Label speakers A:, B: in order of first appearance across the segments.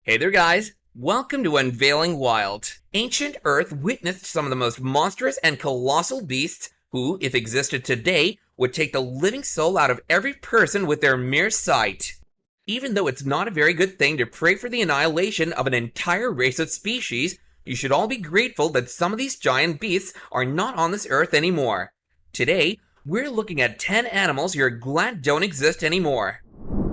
A: Hey there, guys! Welcome to Unveiling Wild. Ancient Earth witnessed some of the most monstrous and colossal beasts who, if existed today, would take the living soul out of every person with their mere sight. Even though it's not a very good thing to pray for the annihilation of an entire race of species, you should all be grateful that some of these giant beasts are not on this earth anymore. Today, we're looking at 10 animals you're glad don't exist anymore.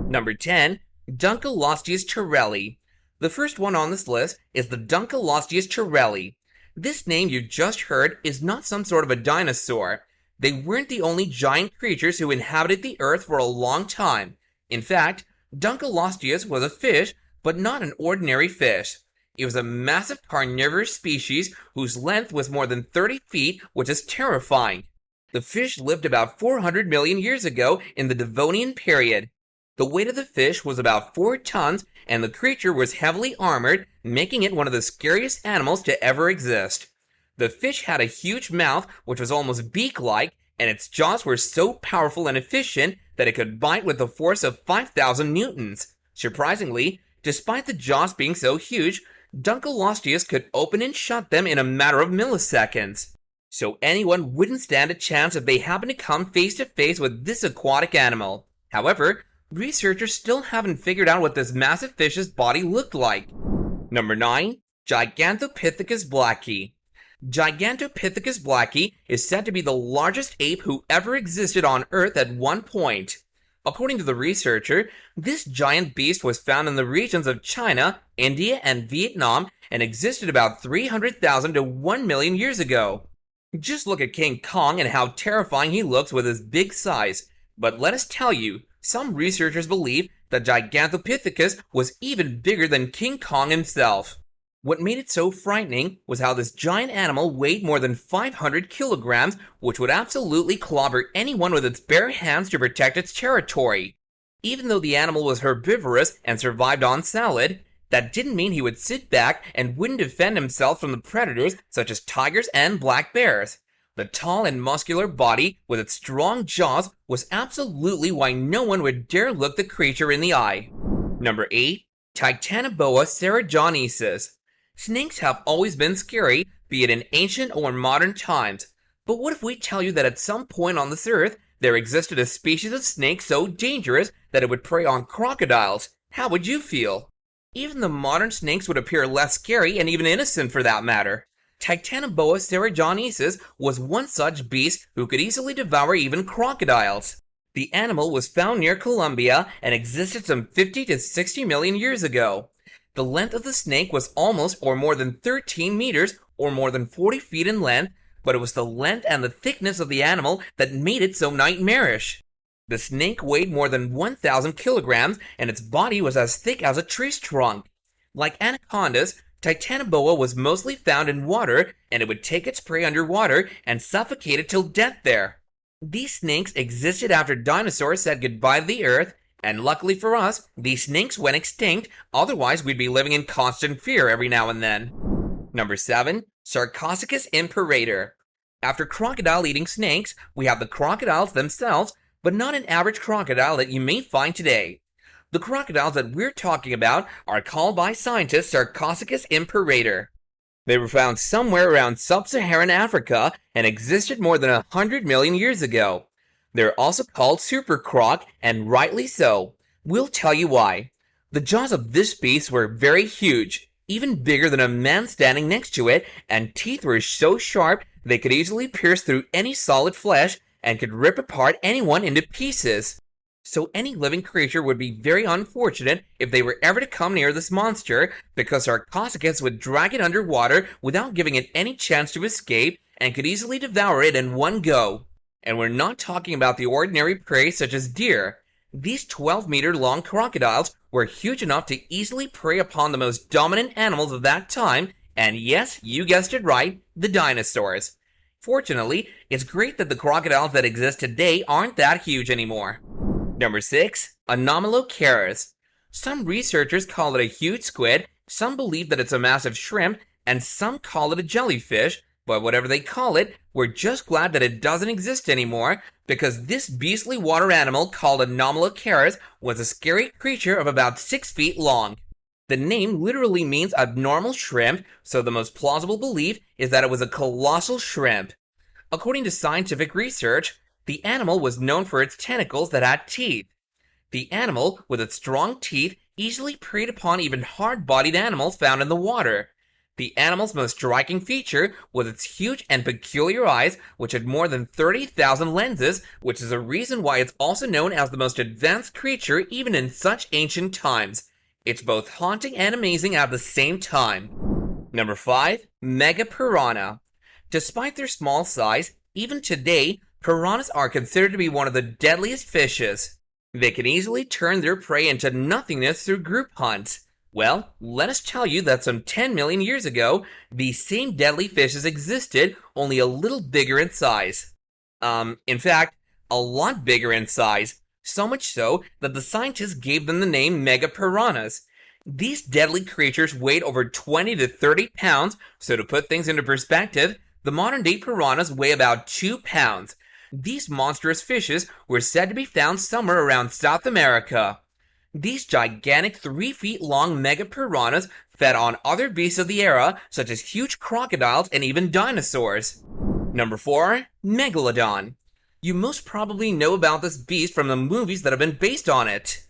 A: Number 10. DUNKLEOSTEUS TERRELLI. The first one on this list is the DUNKLEOSTEUS TERRELLI. This name you just heard is not some sort of a dinosaur. They weren't the only giant creatures who inhabited the earth for a long time. In fact, DUNKLEOSTEUS was a fish, but not an ordinary fish. It was a massive carnivorous species whose length was more than 30 feet, which is terrifying. The fish lived about 400 million years ago in the Devonian period. The weight of the fish was about 4 tons, and the creature was heavily armored, making it one of the scariest animals to ever exist. The fish had a huge mouth, which was almost beak-like, and its jaws were so powerful and efficient that it could bite with a force of 5,000 newtons. Surprisingly, despite the jaws being so huge, DUNKLEOSTEUS could open and shut them in a matter of milliseconds. So anyone wouldn't stand a chance if they happened to come face to face with this aquatic animal. However, researchers still haven't figured out what this massive fish's body looked like. Number 9. GIGANTOPITHECUS BLACKI. GIGANTOPITHECUS BLACKI is said to be the largest ape who ever existed on Earth at one point. According to the researcher, this giant beast was found in the regions of China, India, and Vietnam and existed about 300,000 to 1 million years ago. Just look at King Kong and how terrifying he looks with his big size. But let us tell you, some researchers believe that GIGANTOPITHECUS was even bigger than King Kong himself. What made it so frightening was how this giant animal weighed more than 500 kilograms, which would absolutely clobber anyone with its bare hands to protect its territory. Even though the animal was herbivorous and survived on salad, that didn't mean he would sit back and wouldn't defend himself from the predators such as tigers and black bears. The tall and muscular body with its strong jaws was absolutely why no one would dare look the creature in the eye. Number 8. TITANOBOA CERREIONENSIS. Snakes have always been scary, be it in ancient or modern times. But what if we tell you that at some point on this earth, there existed a species of snake so dangerous that it would prey on crocodiles? How would you feel? Even the modern snakes would appear less scary and even innocent for that matter. TITANOBOA CERREIONENSIS was one such beast who could easily devour even crocodiles. The animal was found near Colombia and existed some 50 to 60 million years ago. The length of the snake was almost or more than 13 meters or more than 40 feet in length, but it was the length and the thickness of the animal that made it so nightmarish. The snake weighed more than 1,000 kilograms and its body was as thick as a tree's trunk. Like anacondas, TITANOBOA was mostly found in water, and it would take its prey underwater and suffocate it till death there. These snakes existed after dinosaurs said goodbye to the earth, and luckily for us, these snakes went extinct, otherwise we'd be living in constant fear every now and then. Number 7. SARCOSUCHUS IMPERATOR. After crocodile-eating snakes, we have the crocodiles themselves, but not an average crocodile that you may find today. The crocodiles that we're talking about are called by scientists SARCOSUCHUS IMPERATOR. They were found somewhere around sub-Saharan Africa and existed more than 100 million years ago. They're also called super croc, and rightly so. We'll tell you why. The jaws of this beast were very huge, even bigger than a man standing next to it, and teeth were so sharp they could easily pierce through any solid flesh and could rip apart anyone into pieces. So any living creature would be very unfortunate if they were ever to come near this monster, because SARCOSUCHUS would drag it underwater without giving it any chance to escape and could easily devour it in one go. And we're not talking about the ordinary prey such as deer. These 12-meter-long crocodiles were huge enough to easily prey upon the most dominant animals of that time, and yes, you guessed it right, the dinosaurs. Fortunately, it's great that the crocodiles that exist today aren't that huge anymore. Number 6. ANOMALOCARIS. Some researchers call it a huge squid, some believe that it's a massive shrimp, and some call it a jellyfish, but whatever they call it, we're just glad that it doesn't exist anymore, because this beastly water animal called ANOMALOCARIS was a scary creature of about 6 feet long. The name literally means abnormal shrimp, so the most plausible belief is that it was a colossal shrimp. According to scientific research, the animal was known for its tentacles that had teeth. The animal, with its strong teeth, easily preyed upon even hard-bodied animals found in the water. The animal's most striking feature was its huge and peculiar eyes, which had more than 30,000 lenses, which is a reason why it's also known as the most advanced creature even in such ancient times. It's both haunting and amazing at the same time. Number 5. Megapiranha. Despite their small size, even today, piranhas are considered to be one of the deadliest fishes. They can easily turn their prey into nothingness through group hunts. Well, let us tell you that some 10 million years ago, these same deadly fishes existed, only a little bigger in size. In fact, a lot bigger in size. So much so that the scientists gave them the name megapiranhas. These deadly creatures weighed over 20 to 30 pounds, so to put things into perspective, the modern-day piranhas weigh about 2 pounds. These monstrous fishes were said to be found somewhere around South America. These gigantic 3-feet-long megapiranhas fed on other beasts of the era, such as huge crocodiles and even dinosaurs. Number 4. Megalodon. You most probably know about this beast from the movies that have been based on it.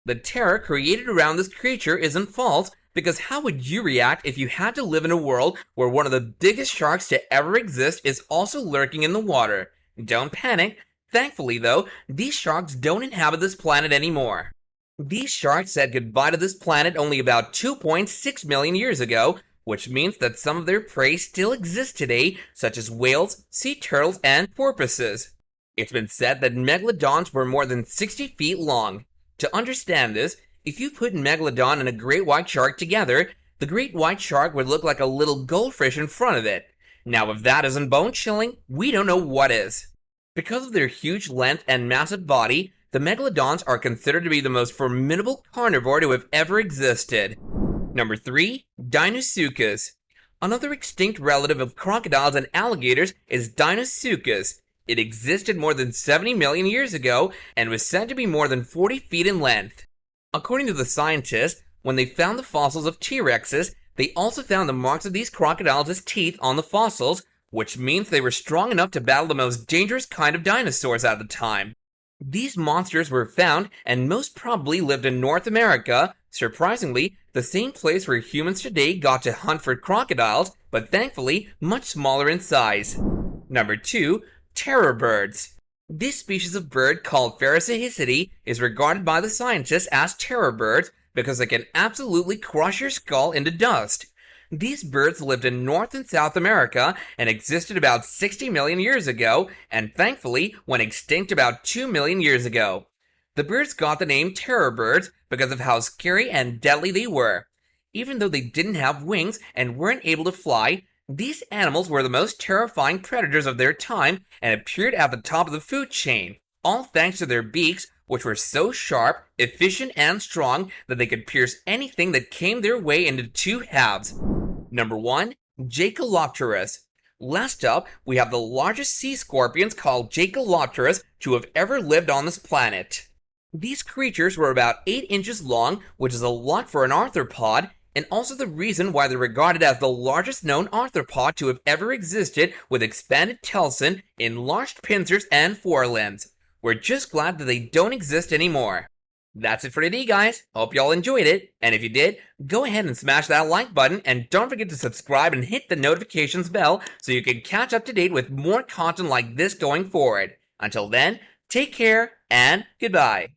A: The terror created around this creature isn't false, because how would you react if you had to live in a world where one of the biggest sharks to ever exist is also lurking in the water? Don't panic. Thankfully, though, these sharks don't inhabit this planet anymore. These sharks said goodbye to this planet only about 2.6 million years ago, which means that some of their prey still exist today, such as whales, sea turtles, and porpoises. It's been said that megalodons were more than 60 feet long. To understand this, if you put Megalodon and a great white shark together, the great white shark would look like a little goldfish in front of it. Now, if that isn't bone-chilling, we don't know what is. Because of their huge length and massive body, the megalodons are considered to be the most formidable carnivore to have ever existed. Number 3. DEINOSUCHUS. Another extinct relative of crocodiles and alligators is DEINOSUCHUS. It existed more than 70 million years ago and was said to be more than 40 feet in length. According to the scientists, when they found the fossils of T-Rexes, they also found the marks of these crocodiles' teeth on the fossils, which means they were strong enough to battle the most dangerous kind of dinosaurs at the time. These monsters were found and most probably lived in North America, surprisingly, the same place where humans today got to hunt for crocodiles, but thankfully much smaller in size. Number 2. Terror birds. This species of bird, called Pherecyhicidae, is regarded by the scientists as terror birds because they can absolutely crush your skull into dust. These birds lived in North and South America and existed about 60 million years ago, and thankfully went extinct about 2 million years ago. The birds got the name terror birds because of how scary and deadly they were. Even though they didn't have wings and weren't able to fly, these animals were the most terrifying predators of their time and appeared at the top of the food chain, all thanks to their beaks, which were so sharp, efficient, and strong that they could pierce anything that came their way into 2 halves. Number 1. JAEKELOPTERUS. Last up, we have the largest sea scorpions called JAEKELOPTERUS to have ever lived on this planet. These creatures were about 8 inches long, which is a lot for an arthropod, and also the reason why they're regarded as the largest known arthropod to have ever existed, with expanded telson, enlarged pincers, and forelimbs. We're just glad that they don't exist anymore. That's it for today, guys. Hope y'all enjoyed it, and if you did, go ahead and smash that like button, and don't forget to subscribe and hit the notifications bell so you can catch up to date with more content like this going forward. Until then, take care, and goodbye.